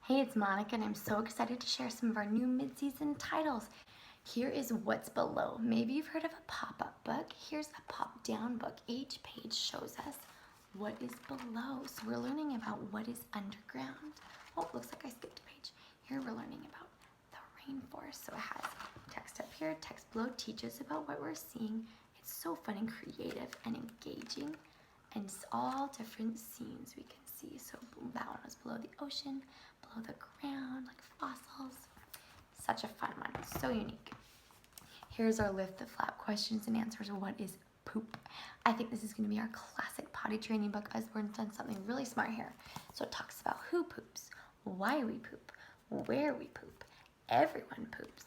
Hey, it's Monica, and I'm so excited to share some of our new mid-season titles. Here is what's below. Maybe you've heard of a pop-up book. Here's a pop-down book. Each page shows us what is below. So we're learning about what is underground. Oh, looks like I skipped a page. Here we're learning about the rainforest. So it has text up here, text below teaches about what we're seeing. It's so fun and creative and engaging. And it's all different scenes we can see. So that one was below the ocean, below the ground, like fossils. Such a fun one, so unique. Here's our lift the flap questions and answers. What is poop? I think this is going to be our classic potty training book. Usborne's done something really smart here. So it talks about who poops, why we poop, where we poop. Everyone poops.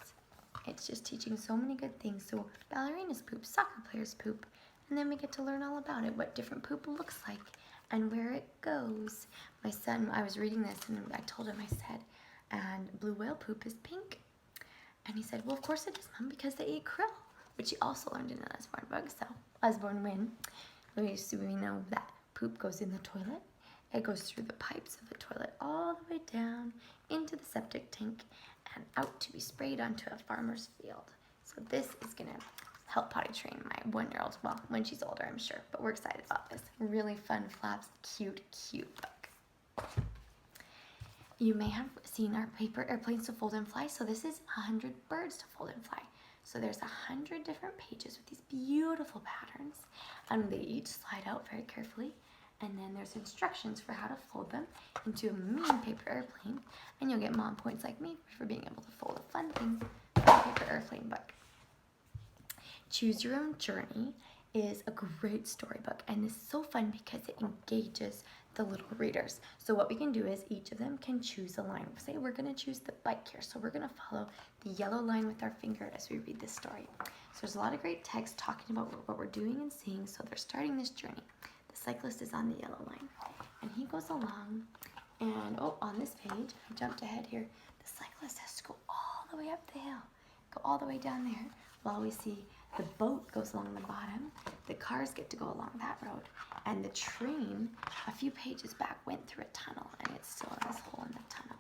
It's just teaching so many good things. So ballerinas poop, soccer players poop, and then we get to learn all about it, what different poop looks like and where it goes. My son, I was reading this and I told him, I said, and blue whale poop is pink. And he said, well, of course it is, Mom, because they eat krill, which he also learned in an Usborne book. So Usborne win. We know that poop goes in the toilet. It goes through the pipes of the toilet all the way down into the septic tank and out to be sprayed onto a farmer's field. So this is gonna help potty train my 1-year-old, well, when she's older, I'm sure, but we're excited about this. Really fun flaps, cute book. You may have seen our paper airplanes to fold and fly, so this is 100 birds to fold and fly. So there's 100 different pages with these beautiful patterns, and they each slide out very carefully, and then there's instructions for how to fold them into a mean paper airplane, and you'll get mom points like me for being able to fold a fun thing for a paper airplane book. Choose Your Own Journey is a great storybook, and it's so fun because it engages the little readers. So what we can do is each of them can choose a line. Say we're going to choose the bike here, so we're going to follow the yellow line with our finger as we read this story. So there's a lot of great text talking about what we're doing and seeing, so they're starting this journey. The cyclist is on the yellow line, and he goes along, and on this page, I jumped ahead here, the cyclist has to go all the way up the hill, go all the way down there, while we see the boat goes along the bottom, the cars get to go along that road, and the train, a few pages back, went through a tunnel, and it's still in this hole in the tunnel.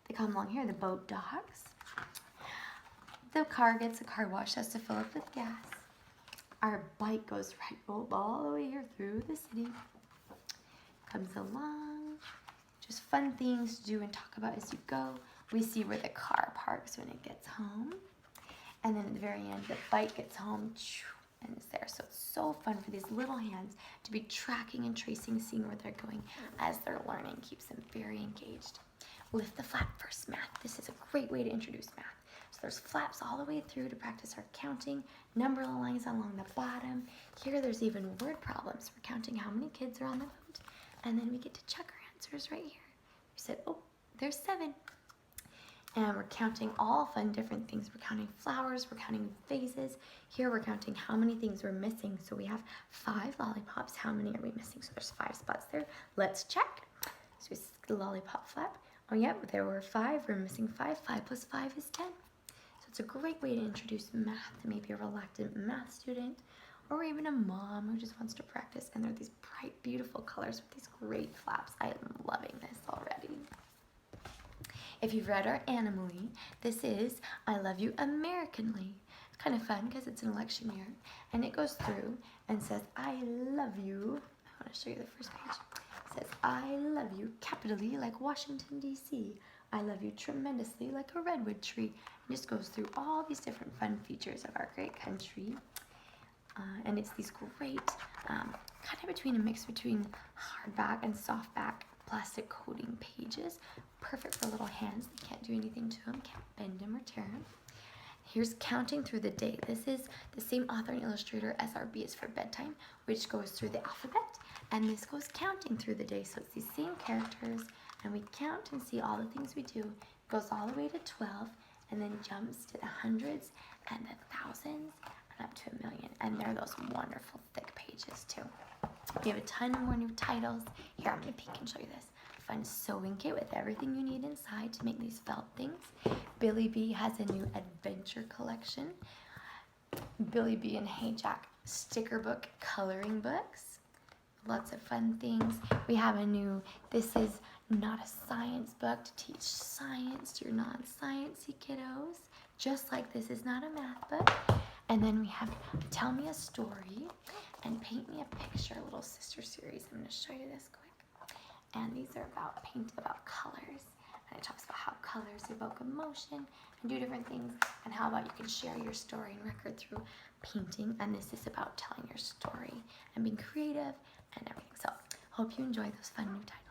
They come along here, the boat docks, the car gets a car wash, has to fill up with gas. Our bike goes all the way here through the city, comes along, just fun things to do and talk about as you go. We see where the car parks when it gets home. And then at the very end, the bike gets home and it's there. So it's so fun for these little hands to be tracking and tracing, seeing where they're going as they're learning. Keeps them very engaged. Lift the flap first, math. This is a great way to introduce math. So there's flaps all the way through to practice our counting, number lines along the bottom. Here there's even word problems. We're counting how many kids are on the boat. And then we get to check our answers right here. We said, there's 7. And we're counting all fun different things. We're counting flowers, we're counting vases. Here we're counting how many things we're missing. So we have 5 lollipops. How many are we missing? So there's 5 spots there. Let's check. So we see the lollipop flap. Oh yeah, there were 5. We're missing 5. 5 plus 5 is 10. So it's a great way to introduce math to maybe a reluctant math student or even a mom who just wants to practice. And there are these bright, beautiful colors with these great flaps. I am loving this already. If you've read our Animally, this is I Love You Americanly. It's kind of fun because it's an election year. And it goes through and says, I love you. I want to show you the first page. It says, I love you capitally like Washington, D.C. I love you tremendously like a redwood tree. It just goes through all these different fun features of our great country. And it's these great, kind of between a mix between hardback and softback plastic coating pages. Perfect for little hands. They can't do anything to them, can't bend them or tear them. Here's Counting Through the Day. This is the same author and illustrator as our B is for Bedtime, which goes through the alphabet, and this goes counting through the day. So it's these same characters, and we count and see all the things we do. It goes all the way to 12, and then jumps to the hundreds and the thousands, and up to 1,000,000. And they're those wonderful thick pages too. We have a ton more new titles. Here, I'm going to peek and show you this. Fun sewing kit with everything you need inside to make these felt things. Billy B has a new adventure collection. Billy B and Hey Jack sticker book coloring books. Lots of fun things. We have a new, this is not a science book to teach science to your non-sciencey kiddos, just like this is not a math book. And then we have Tell Me a Story and Paint Me a Picture, Little Sister series. I'm going to show you this quick. And these are about colors. And it talks about how colors evoke emotion and do different things, and how about you can share your story and record through painting. And this is about telling your story and being creative and everything. So hope you enjoy those fun new titles.